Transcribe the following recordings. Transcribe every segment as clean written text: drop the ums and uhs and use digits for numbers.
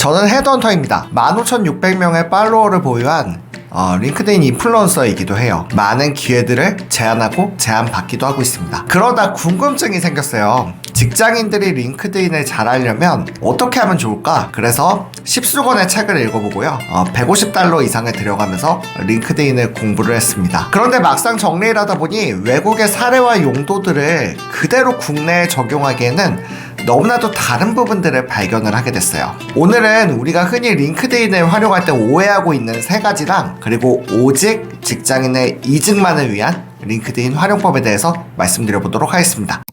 저는 헤드헌터입니다. 15,600명의 팔로워를 보유한 링크드인 인플루언서이기도 해요. 많은 기회들을 제안하고 제안받기도 하고 있습니다. 그러다 궁금증이 생겼어요. 직장인들이 링크드인을 잘 하려면 어떻게 하면 좋을까? 그래서 10수권의 책을 읽어보고요. $150 이상을 들여가면서 링크드인을 공부를 했습니다. 그런데 막상 정리를 하다 보니 외국의 사례와 용도들을 그대로 국내에 적용하기에는 너무나도 다른 부분들을 발견을 하게 됐어요. 오늘은 우리가 흔히 링크드인을 활용할 때 오해하고 있는 세 가지랑 그리고 오직 직장인의 이직만을 위한 링크드인 활용법에 대해서 말씀드려보도록 하겠습니다.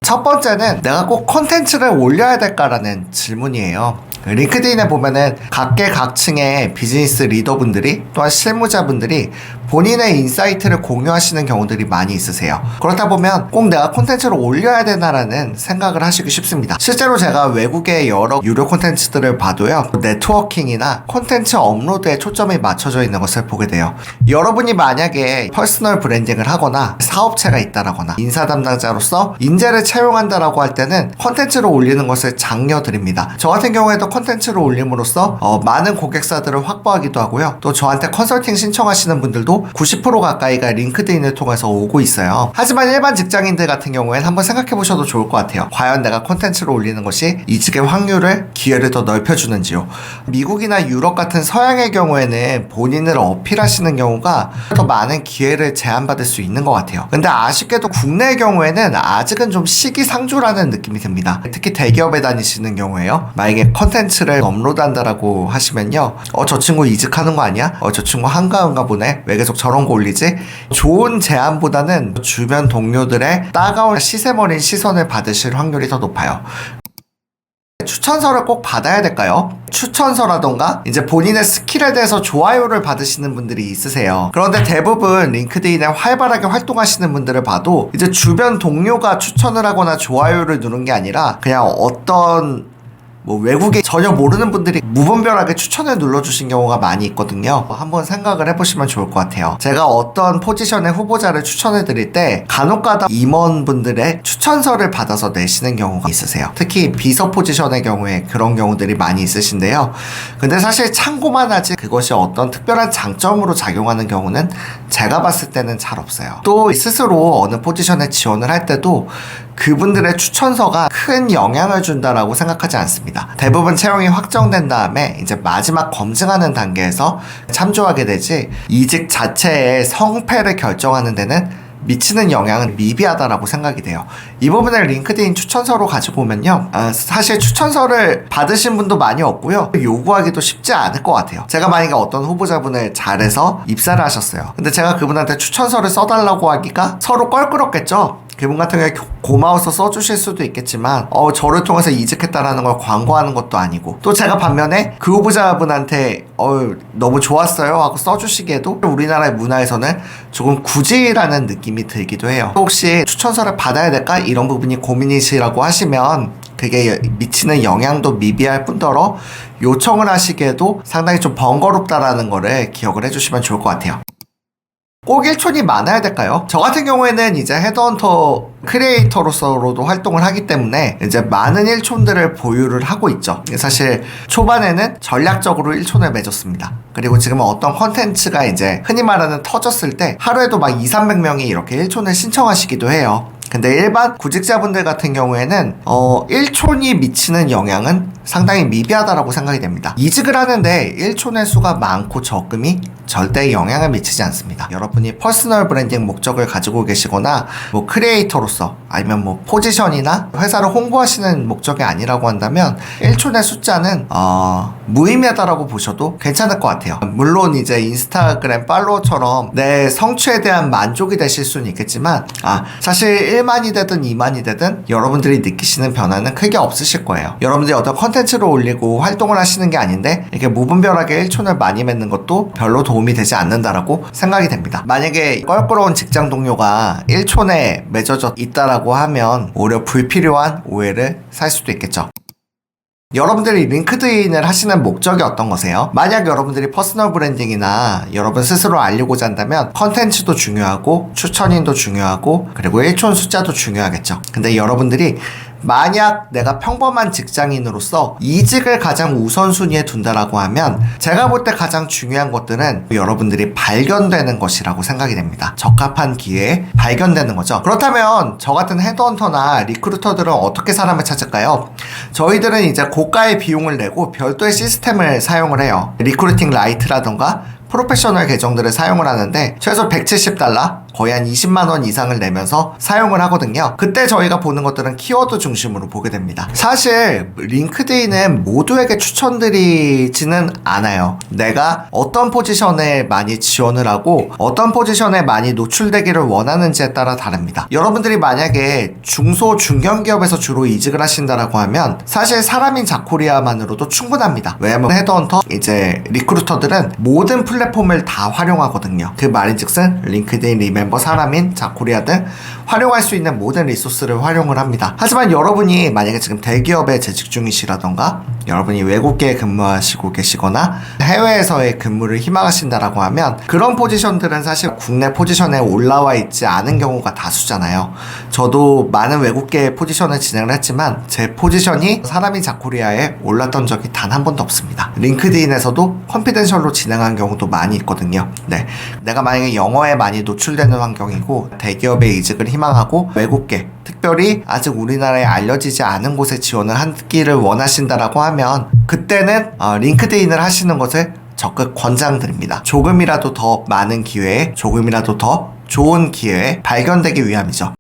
첫 번째는 내가 꼭 콘텐츠를 올려야 될까라는 질문이에요. 링크드인에 보면은 각계각층의 비즈니스 리더분들이 또한 실무자분들이 본인의 인사이트를 공유하시는 경우들이 많이 있으세요. 그렇다 보면 꼭 내가 콘텐츠를 올려야 되나라는 생각을 하시기 쉽습니다. 실제로 제가 외국의 여러 유료 콘텐츠들을 봐도요, 네트워킹이나 콘텐츠 업로드에 초점이 맞춰져 있는 것을 보게 돼요. 여러분이 만약에 퍼스널 브랜딩을 하거나 사업체가 있다라거나 인사 담당자로서 인재를 채용한다라고 할 때는 콘텐츠를 올리는 것을 장려드립니다. 저 같은 경우에도 콘텐츠를 올림으로써 많은 고객사들을 확보하기도 하고요. 또 저한테 컨설팅 신청하시는 분들도 90% 가까이가 링크드인을 통해서 오고 있어요. 하지만 일반 직장인들 같은 경우에는 한번 생각해 보셔도 좋을 것 같아요. 과연 내가 콘텐츠를 올리는 것이 이직의 확률을, 기회를 더 넓혀주는지요. 미국이나 유럽 같은 서양의 경우에는 본인을 어필하시는 경우가 더 많은 기회를 제안받을 수 있는 것 같아요. 근데 아쉽게도 국내의 경우에는 아직은 좀 시기상조라는 느낌이 듭니다. 특히 대기업에 다니시는 경우에요. 만약에 콘텐츠를 업로드한다라고 하시면요, 저 친구 이직하는 거 아니야? 저 친구 한가한가 보네? 왜 계속 저런 거 올리지? 좋은 제안보다는 주변 동료들의 따가운 시세머린 시선을 받으실 확률이 더 높아요. 추천서를 꼭 받아야 될까요? 추천서라던가 이제 본인의 스킬에 대해서 좋아요를 받으시는 분들이 있으세요. 그런데 대부분 링크드인에 활발하게 활동하시는 분들을 봐도 이제 주변 동료가 추천을 하거나 좋아요를 누른 게 아니라 그냥 어떤 외국에 전혀 모르는 분들이 무분별하게 추천을 눌러주신 경우가 많이 있거든요. 한번 생각을 해보시면 좋을 것 같아요. 제가 어떤 포지션의 후보자를 추천해드릴 때 간혹가다 임원분들의 추천서를 받아서 내시는 경우가 있으세요. 특히 비서 포지션의 경우에 그런 경우들이 많이 있으신데요. 근데 사실 참고만 하지 그것이 어떤 특별한 장점으로 작용하는 경우는 제가 봤을 때는 잘 없어요. 또 스스로 어느 포지션에 지원을 할 때도 그분들의 추천서가 큰 영향을 준다라고 생각하지 않습니다. 대부분 채용이 확정된 다음에 이제 마지막 검증하는 단계에서 참조하게 되지 이직 자체의 성패를 결정하는 데는 미치는 영향은 미비하다라고 생각이 돼요. 이 부분을 링크드인 추천서로 가지고 오면요, 사실 추천서를 받으신 분도 많이 없고요, 요구하기도 쉽지 않을 것 같아요. 제가 만약에 어떤 후보자분을 잘해서 입사를 하셨어요. 근데 제가 그분한테 추천서를 써달라고 하기가 서로 껄끄럽겠죠. 그분 같은 경우에 고마워서 써주실 수도 있겠지만 저를 통해서 이직했다라는 걸 광고하는 것도 아니고, 또 제가 반면에 그 후보자분한테 너무 좋았어요 하고 써주시기에도 우리나라의 문화에서는 조금 굳이라는 느낌이 들기도 해요. 혹시 추천서를 받아야 될까? 이런 부분이 고민이시라고 하시면 그게 미치는 영향도 미비할 뿐더러 요청을 하시기에도 상당히 좀 번거롭다라는 거를 기억을 해주시면 좋을 것 같아요. 꼭 일촌이 많아야 될까요? 저 같은 경우에는 이제 헤드헌터 크리에이터로서도 활동을 하기 때문에 이제 많은 일촌들을 보유를 하고 있죠. 사실 초반에는 전략적으로 일촌을 맺었습니다. 그리고 지금은 어떤 컨텐츠가 이제 흔히 말하는 터졌을 때 하루에도 막 200~300명이 이렇게 일촌을 신청하시기도 해요. 근데 일반 구직자분들 같은 경우에는 1촌이 미치는 영향은 상당히 미비하다라고 생각이 됩니다. 이직을 하는데 1촌의 수가 많고 적음이 절대 영향을 미치지 않습니다. 여러분이 퍼스널 브랜딩 목적을 가지고 계시거나 크리에이터로서 아니면 포지션이나 회사를 홍보하시는 목적이 아니라고 한다면 1촌의 숫자는 무의미하다라고 보셔도 괜찮을 것 같아요. 물론 이제 인스타그램 팔로워처럼 내 성취에 대한 만족이 되실 수는 있겠지만 사실 1만이 되든 2만이 되든 여러분들이 느끼시는 변화는 크게 없으실 거예요. 여러분들이 어떤 컨텐츠를 올리고 활동을 하시는 게 아닌데 이렇게 무분별하게 1촌을 많이 맺는 것도 별로 도움이 되지 않는다라고 생각이 됩니다. 만약에 껄끄러운 직장 동료가 1촌에 맺어져 있다라고 하면 오히려 불필요한 오해를 살 수도 있겠죠. 여러분들이 링크드인을 하시는 목적이 어떤 거세요? 만약 여러분들이 퍼스널 브랜딩이나 여러분 스스로 알리고자 한다면 컨텐츠도 중요하고 추천인도 중요하고 그리고 1촌 숫자도 중요하겠죠. 근데 여러분들이 만약 내가 평범한 직장인으로서 이직을 가장 우선순위에 둔다라고 하면 제가 볼 때 가장 중요한 것들은 여러분들이 발견되는 것이라고 생각이 됩니다. 적합한 기회에 발견되는 거죠. 그렇다면 저 같은 헤드헌터나 리크루터들은 어떻게 사람을 찾을까요? 저희들은 이제 고가의 비용을 내고 별도의 시스템을 사용을 해요. 리크루팅 라이트라던가 프로페셔널 계정들을 사용을 하는데 최소 $170, 거의 한 20만원 이상을 내면서 사용을 하거든요. 그때 저희가 보는 것들은 키워드 중심으로 보게 됩니다. 사실 링크드인은 모두에게 추천드리지는 않아요. 내가 어떤 포지션에 많이 지원을 하고 어떤 포지션에 많이 노출되기를 원하는지에 따라 다릅니다. 여러분들이 만약에 중소 중견기업에서 주로 이직을 하신다라고 하면 사실 사람인 자코리아만으로도 충분합니다. 왜냐면 헤드헌터, 이제 리크루터들은 모든 플랫폼을 다 활용하거든요. 그 말인즉슨 링크드인, 리멤버, 사람인, 자코리아 등 활용할 수 있는 모든 리소스를 활용을 합니다. 하지만 여러분이 만약에 지금 대기업에 재직 중이시라던가 여러분이 외국계에 근무하시고 계시거나 해외에서의 근무를 희망하신다라고 하면 그런 포지션들은 사실 국내 포지션에 올라와 있지 않은 경우가 다수잖아요. 저도 많은 외국계 포지션을 진행을 했지만 제 포지션이 사람인 자코리아에 올랐던 적이 단 한 번도 없습니다. 링크드인에서도 컨피덴셜로 진행한 경우도 많이 있거든요. 네, 내가 만약에 영어에 많이 노출되는 환경이고 대기업에 이직을 희망하고 외국계, 특별히 아직 우리나라에 알려지지 않은 곳에 지원을 하기를 원하신다라고 하면 그때는 링크드인을 하시는 것을 적극 권장드립니다. 조금이라도 더 많은 기회에, 조금이라도 더 좋은 기회에 발견되기 위함이죠.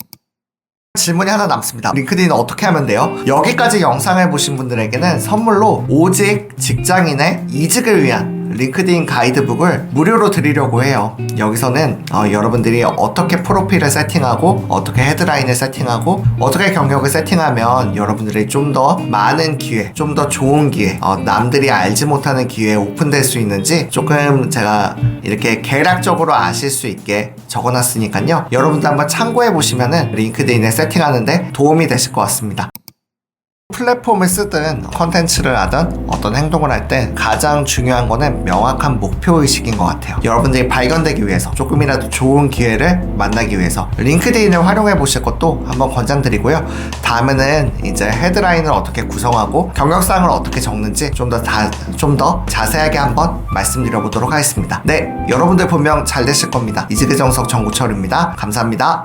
질문이 하나 남습니다. 링크드인 어떻게 하면 돼요? 여기까지 영상을 보신 분들에게는 선물로 오직 직장인의 이직을 위한 링크드인 가이드북을 무료로 드리려고 해요. 여기서는 여러분들이 어떻게 프로필을 세팅하고 어떻게 헤드라인을 세팅하고 어떻게 경력을 세팅하면 여러분들이 좀 더 많은 기회, 좀 더 좋은 기회, 남들이 알지 못하는 기회에 오픈될 수 있는지 조금 제가 이렇게 개략적으로 아실 수 있게 적어놨으니까요. 여러분도 한번 참고해 보시면은 링크드인에 세팅하는데 도움이 되실 것 같습니다. 플랫폼을 쓰든 컨텐츠를 하든 어떤 행동을 할 때 가장 중요한 거는 명확한 목표의식인 것 같아요. 여러분들이 발견되기 위해서, 조금이라도 좋은 기회를 만나기 위해서 링크드인을 활용해 보실 것도 한번 권장드리고요. 다음에는 이제 헤드라인을 어떻게 구성하고 경력사항을 어떻게 적는지 좀 더 자세하게 한번 말씀드려 보도록 하겠습니다. 네, 여러분들 분명 잘 되실 겁니다. 이직의 정석 정구철입니다. 감사합니다.